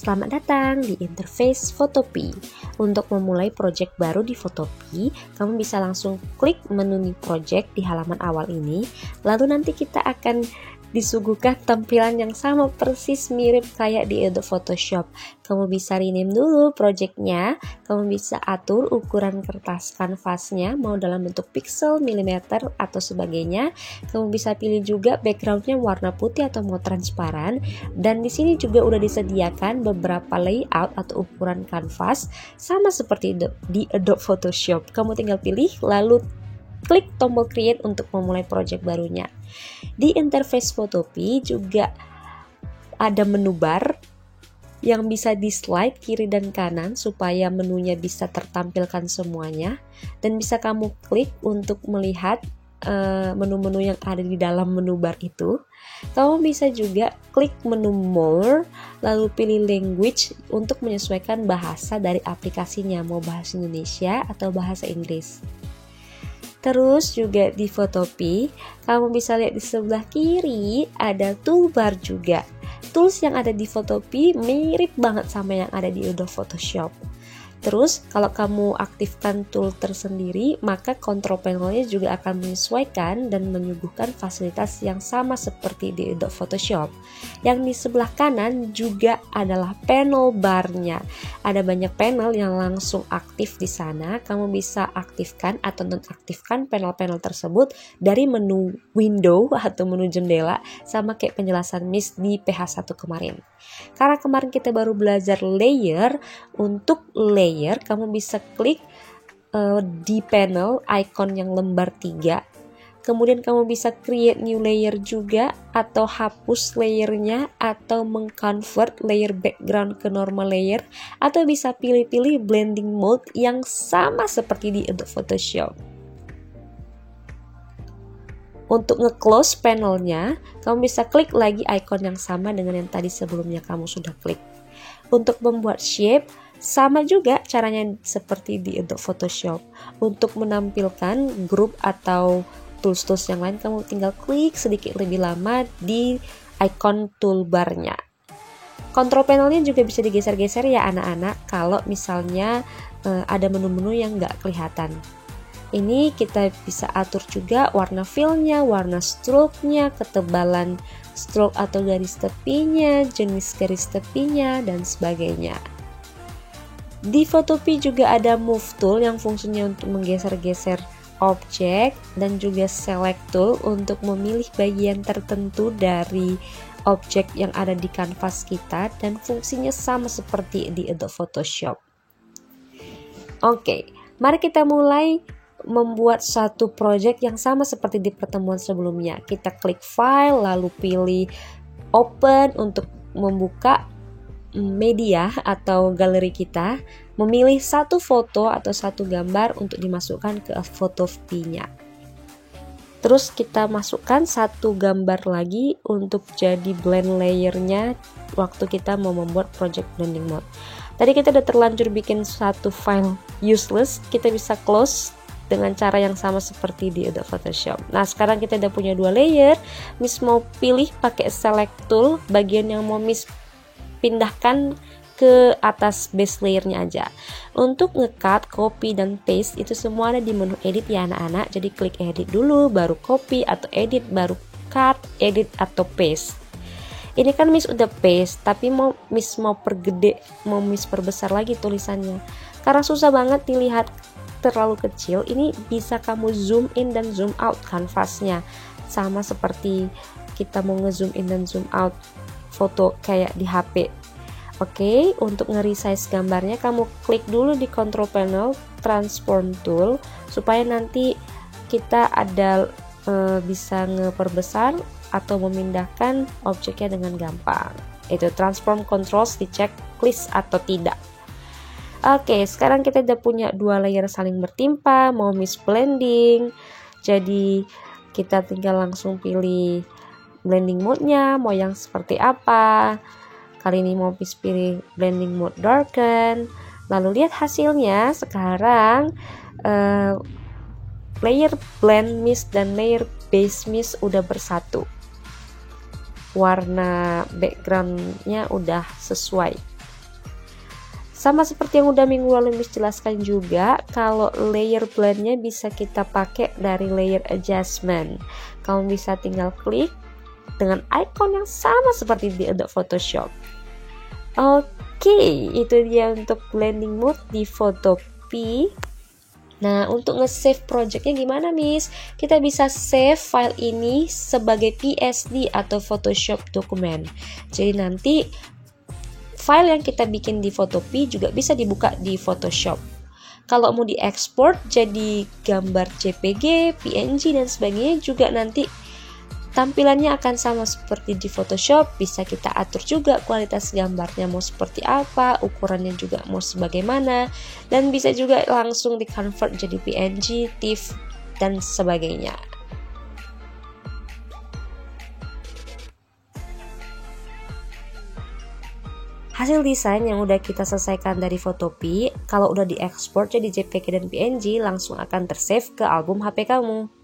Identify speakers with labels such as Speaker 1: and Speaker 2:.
Speaker 1: Selamat datang di interface Photopea. Untuk memulai project baru di Photopea, kamu bisa langsung klik menu New Project di halaman awal ini. Lalu nanti kita akan disuguhkan tampilan yang sama persis mirip kayak di Adobe Photoshop. Kamu bisa rename dulu projectnya, kamu bisa atur ukuran kertas kanvasnya, mau dalam bentuk pixel, milimeter, atau sebagainya. Kamu bisa pilih juga backgroundnya warna putih atau mau transparan. Dan di sini juga udah disediakan beberapa layout atau ukuran kanvas sama seperti di Adobe Photoshop. Kamu tinggal pilih lalu klik tombol create untuk memulai project barunya. Di interface Photopea juga ada menu bar yang bisa di slide kiri dan kanan supaya menunya bisa tertampilkan semuanya, dan bisa kamu klik untuk melihat menu-menu yang ada di dalam menu bar itu. Kamu bisa juga klik menu more, lalu pilih language untuk menyesuaikan bahasa dari aplikasinya, mau bahasa Indonesia atau bahasa Inggris. Terus juga di Photopea, kamu bisa lihat di sebelah kiri ada toolbar juga. Tools yang ada di Photopea mirip banget sama yang ada di Adobe Photoshop. Terus kalau kamu aktifkan tool tersendiri, maka control panelnya juga akan menyesuaikan dan menyuguhkan fasilitas yang sama seperti di Adobe Photoshop. Yang di sebelah kanan juga adalah panel barnya. Ada banyak panel yang langsung aktif di sana. Kamu bisa aktifkan atau nonaktifkan panel-panel tersebut dari menu window atau menu jendela, sama kayak penjelasan Miss di PH1 kemarin. Karena kemarin kita baru belajar layer, untuk layer kamu bisa klik di panel icon yang lembar 3. Kemudian kamu bisa create new layer juga, atau hapus layernya, atau mengconvert layer background ke normal layer, atau bisa pilih-pilih blending mode yang sama seperti di Adobe Photoshop. Untuk nge-close panelnya, kamu bisa klik lagi icon yang sama dengan yang tadi sebelumnya kamu sudah klik. Untuk membuat shape, sama juga caranya seperti di Adobe Photoshop. Untuk menampilkan grup atau tools-tools yang lain, kamu tinggal klik sedikit lebih lama di icon toolbarnya. Control panelnya juga bisa digeser-geser ya anak-anak, kalau misalnya ada menu-menu yang nggak kelihatan. Ini kita bisa atur juga warna fill-nya, warna stroke-nya, ketebalan stroke atau garis tepinya, jenis garis tepinya, dan sebagainya. Di Photopea juga ada Move Tool yang fungsinya untuk menggeser-geser objek, dan juga Select Tool untuk memilih bagian tertentu dari objek yang ada di kanvas kita, dan fungsinya sama seperti di Adobe Photoshop. Oke, mari kita mulai membuat satu project yang sama seperti di pertemuan sebelumnya. Kita klik file, lalu pilih open untuk membuka media atau galeri kita, memilih satu foto atau satu gambar untuk dimasukkan ke Photopea-nya. Terus kita masukkan satu gambar lagi untuk jadi blend layernya waktu kita mau membuat project blending mode. Tadi kita udah terlanjur bikin satu file useless, kita bisa close dengan cara yang sama seperti di Adobe Photoshop. Nah, sekarang kita udah punya 2 layer. Miss mau pilih pakai select tool bagian yang mau Miss pindahkan ke atas base layernya aja. Untuk nge-cut, copy, dan paste itu semua ada di menu edit ya anak-anak. Jadi klik edit dulu, baru copy atau edit, baru cut, edit atau paste. Ini kan Miss udah paste, tapi Miss mau pergede, mau Miss perbesar lagi tulisannya. Karena susah banget dilihat terlalu kecil, ini bisa kamu zoom in dan zoom out kanvasnya, sama seperti kita mau nge-zoom in dan zoom out foto kayak di HP. Oke, untuk nge-resize gambarnya kamu klik dulu di control panel transform tool supaya nanti kita ada bisa ngeperbesar atau memindahkan objeknya dengan gampang. Itu transform controls, dicek list atau tidak. Oke, sekarang kita udah punya 2 layer saling bertimpa, mau Miss blending. Jadi kita tinggal langsung pilih blending mode-nya, mau yang seperti apa. Kali ini mau Miss pilih blending mode darken. Lalu lihat hasilnya. Sekarang layer blend Miss dan layer base Miss udah bersatu. Warna background-nya udah sesuai. Sama seperti yang udah minggu lalu Miss jelaskan juga, kalau layer blendnya bisa kita pakai dari layer adjustment. Kamu bisa tinggal klik dengan icon yang sama seperti di Adobe Photoshop. Oke, itu dia untuk blending mode di Photopea. Nah, untuk nge-save projectnya gimana, Miss? Kita bisa save file ini sebagai PSD atau Photoshop dokumen. Jadi nanti file yang kita bikin di Photopea juga bisa dibuka di Photoshop. Kalau mau diekspor jadi gambar JPG, PNG, dan sebagainya juga nanti tampilannya akan sama seperti di Photoshop. Bisa kita atur juga kualitas gambarnya mau seperti apa, ukurannya juga mau sebagaimana, dan bisa juga langsung di-convert jadi PNG, TIFF, dan sebagainya. Hasil desain yang udah kita selesaikan dari Photopea, kalau udah diekspor jadi JPG dan PNG, langsung akan tersave ke album HP kamu.